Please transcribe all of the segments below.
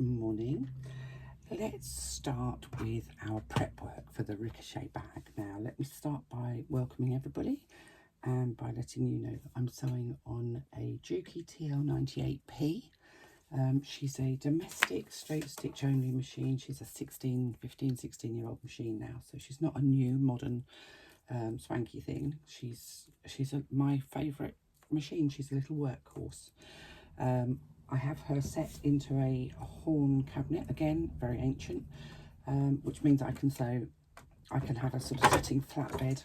morning. Let's start with our prep work for the Ricochet bag. Now let me start by welcoming everybody and by letting you know that I'm sewing on a Juki TL98P. She's a domestic straight stitch only machine. She's a 15, 16-year-old machine now, so she's not a new modern swanky thing. She's my favourite machine. She's a little workhorse. I have her set into a horn cabinet, again very ancient, which means I can have a sort of sitting flatbed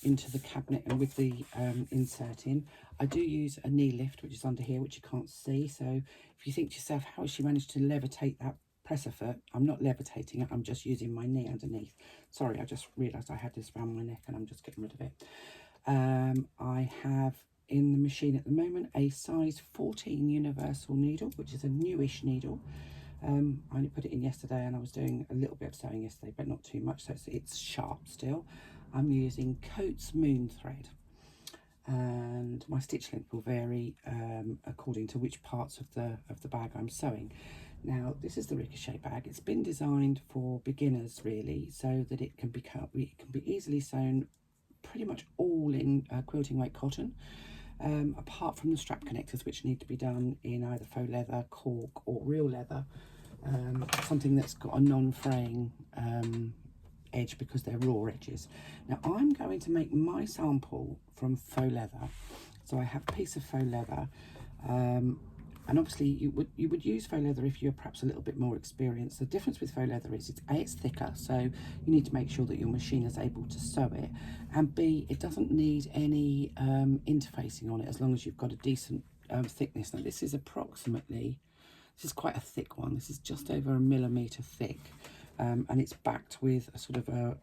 into the cabinet and with the insert in. I do use a knee lift, which is under here, which you can't see. So if you think to yourself, how has she managed to levitate that presser foot? I'm not levitating it, I'm just using my knee underneath. Sorry, I just realised I had this around my neck and I'm just getting rid of it. I have in the machine at the moment a size 14 universal needle, which is a newish needle. I only put it in yesterday and I was doing a little bit of sewing yesterday, but not too much, so it's sharp still. I'm using Coates Moon thread, and my stitch length will vary according to which parts of the bag I'm sewing. Now this is the Ricochet bag. It's been designed for beginners really, so that it can be easily sewn pretty much all in quilting weight cotton, apart from the strap connectors, which need to be done in either faux leather, cork or real leather, something that's got a non-fraying edge because they're raw edges. Now I'm going to make my sample from faux leather, so I have a piece of faux leather, and obviously you would use faux leather if you're perhaps a little bit more experienced. The difference with faux leather is it's thicker, so you need to make sure that your machine is able to sew it, and B, it doesn't need any interfacing on it as long as you've got a decent thickness. Now this is quite a thick one. This is just over 1 millimetre thick, and it's backed with a sort of a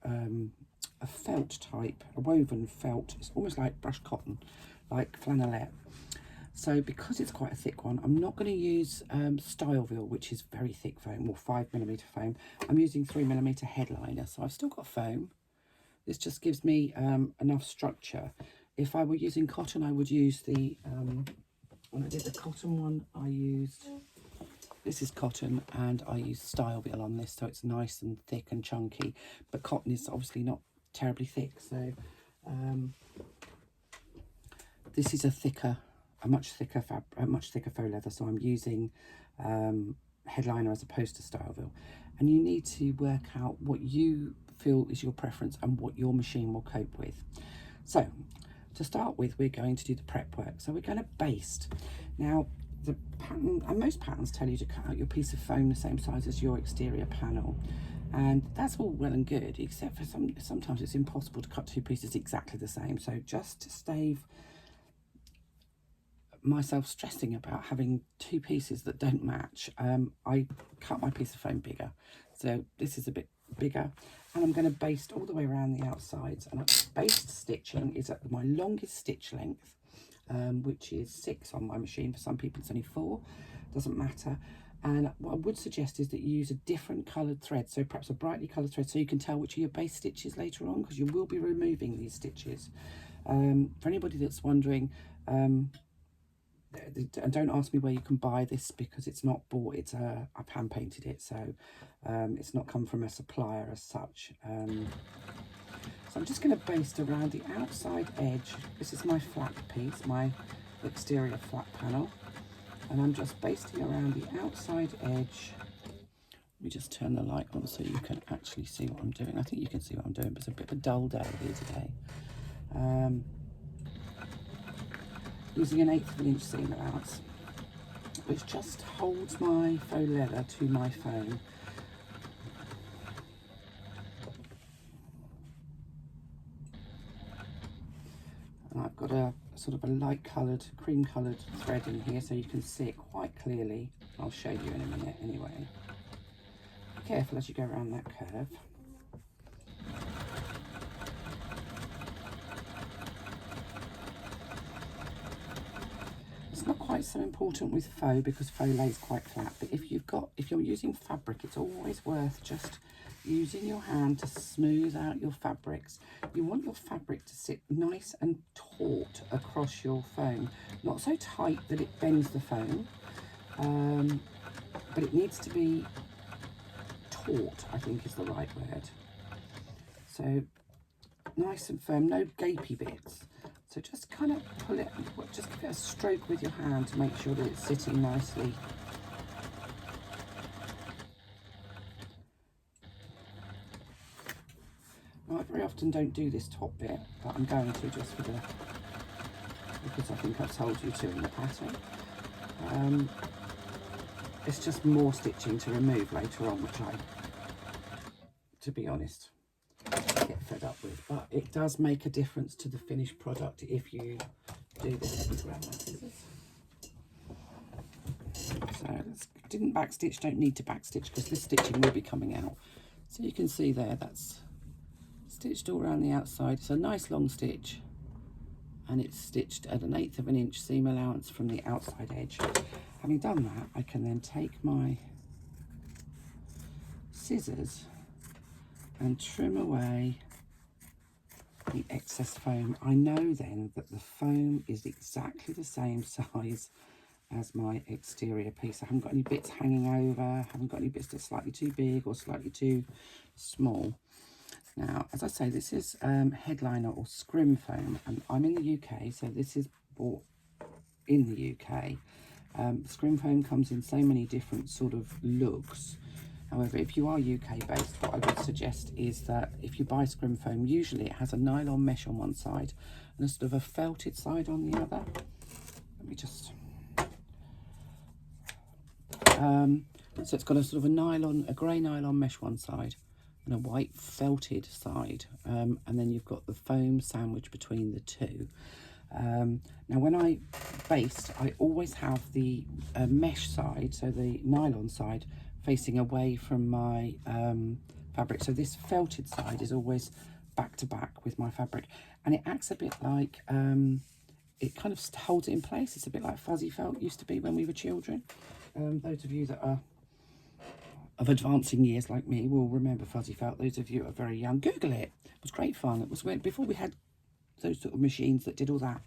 felt type, a woven felt. It's almost like brushed cotton, like flannelette. So because it's quite a thick one, I'm not going to use Styleville, which is very thick foam, or 5mm foam. I'm using 3mm headliner, so I've still got foam. This just gives me enough structure. If I were using cotton, I would use the, when I did the cotton one, I used, this is cotton, and I used Styleville on this, so it's nice and thick and chunky, but cotton is obviously not terribly thick, so this is a much thicker faux leather, so I'm using headliner as opposed to Styleville. And you need to work out what you feel is your preference and what your machine will cope with. So to start with, we're going to do the prep work. So we're going to baste. Now the pattern, and most patterns tell you to cut out your piece of foam the same size as your exterior panel, and that's all well and good, except for sometimes it's impossible to cut two pieces exactly the same. So just to save myself stressing about having two pieces that don't match, I cut my piece of foam bigger. So this is a bit bigger, and I'm going to baste all the way around the outsides. And baste stitching is at my longest stitch length, which is 6 on my machine. For some people it's only 4, doesn't matter. And what I would suggest is that you use a different coloured thread, so perhaps a brightly coloured thread, so you can tell which are your base stitches later on, because you will be removing these stitches. For anybody that's wondering, and don't ask me where you can buy this, because it's not bought, it's I've hand painted it, so it's not come from a supplier as such. So I'm just going to baste around the outside edge. This is my flat piece, my exterior flat panel, and I'm just basting around the outside edge. Let me just turn the light on so you can actually see what I'm doing. I think you can see what I'm doing, but it's a bit of a dull day here today. Using an 1/8 of an inch seam allowance, which just holds my faux leather to my foam. And I've got a sort of a light coloured, cream coloured thread in here, so you can see it quite clearly. I'll show you in a minute anyway. Be careful as you go around that curve. It's not quite so important with faux because faux lays quite flat, but if you're using fabric, it's always worth just using your hand to smooth out your fabrics. You want your fabric to sit nice and taut across your foam, not so tight that it bends the foam, but it needs to be taut, I think is the right word. So nice and firm, no gapey bits. So just kind of pull it, just give it a stroke with your hand to make sure that it's sitting nicely. Now, I very often don't do this top bit, but I'm going to just for the, because I think I've told you to in the pattern. It's just more stitching to remove later on, which I, to be honest, get fed up with. But it does make a difference to the finished product if you do this. Let me grab my scissors. So didn't backstitch, don't need to backstitch because this stitching will be coming out. So you can see there, that's stitched all around the outside. It's a nice long stitch, and it's stitched at 1/8 of an inch seam allowance from the outside edge. Having done that, I can then take my scissors and trim away the excess foam. I know then that the foam is exactly the same size as my exterior piece. I haven't got any bits hanging over, haven't got any bits that are slightly too big or slightly too small. Now, as I say, this is headliner or scrim foam, and I'm in the UK, so this is bought in the UK. Scrim foam comes in so many different sort of looks. However, if you are UK based, what I would suggest is that if you buy scrim foam, usually it has a nylon mesh on one side and a sort of a felted side on the other. Let me just... so it's got a sort of a grey nylon mesh one side and a white felted side, and then you've got the foam sandwich between the two. Now when I baste, I always have the mesh side, so the nylon side, facing away from my fabric. So this felted side is always back to back with my fabric, and it acts a bit like, it kind of holds it in place. It's a bit like fuzzy felt used to be when we were children. Those of you that are of advancing years like me will remember fuzzy felt. Those of you who are very young, Google it. It was great fun. It was when, before we had those sort of machines that did all that.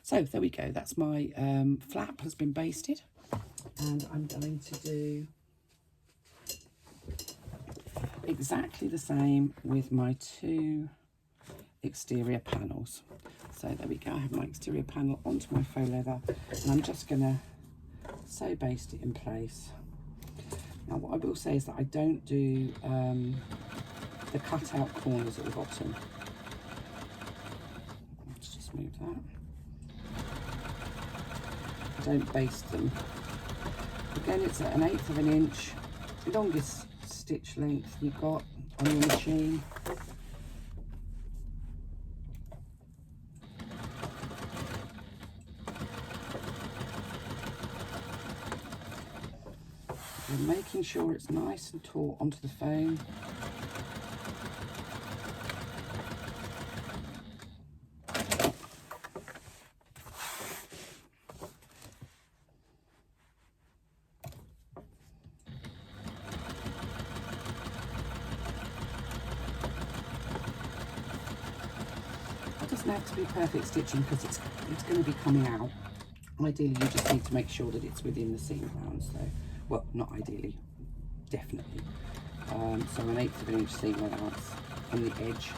So there we go. That's my flap has been basted, and I'm going to do exactly the same with my two exterior panels. So there we go. I have my exterior panel onto my faux leather, and I'm just going to sew baste it in place. Now what I will say is that I don't do the cut out corners at the bottom. Let's just move that. I don't baste them. Again, it's at 1/8 of an inch, longest stitch length you've got on your machine. And making sure it's nice and taut onto the foam. It doesn't have to be perfect stitching because it's going to be coming out. Ideally, you just need to make sure that it's within the seam allowance. So, well, not ideally, definitely. So 1/8 of an inch seam allowance on the edge.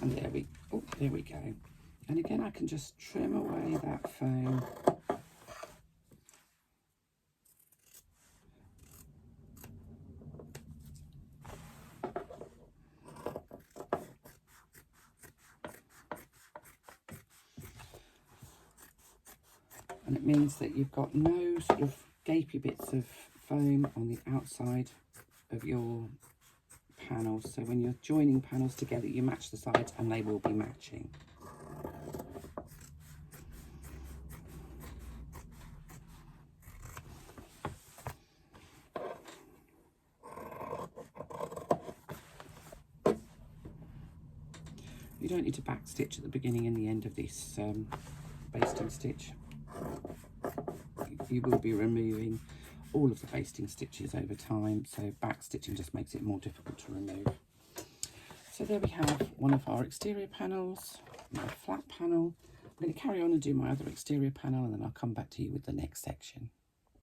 And there we go. And again, I can just trim away that foam. And it means that you've got no sort of gapey bits of foam on the outside of your panels. So when you're joining panels together, you match the sides and they will be matching. You don't need to back stitch at the beginning and the end of this basting stitch. You will be removing all of the basting stitches over time, so back stitching just makes it more difficult to remove. So there we have one of our exterior panels, my flat panel. I'm going to carry on and do my other exterior panel, and then I'll come back to you with the next section.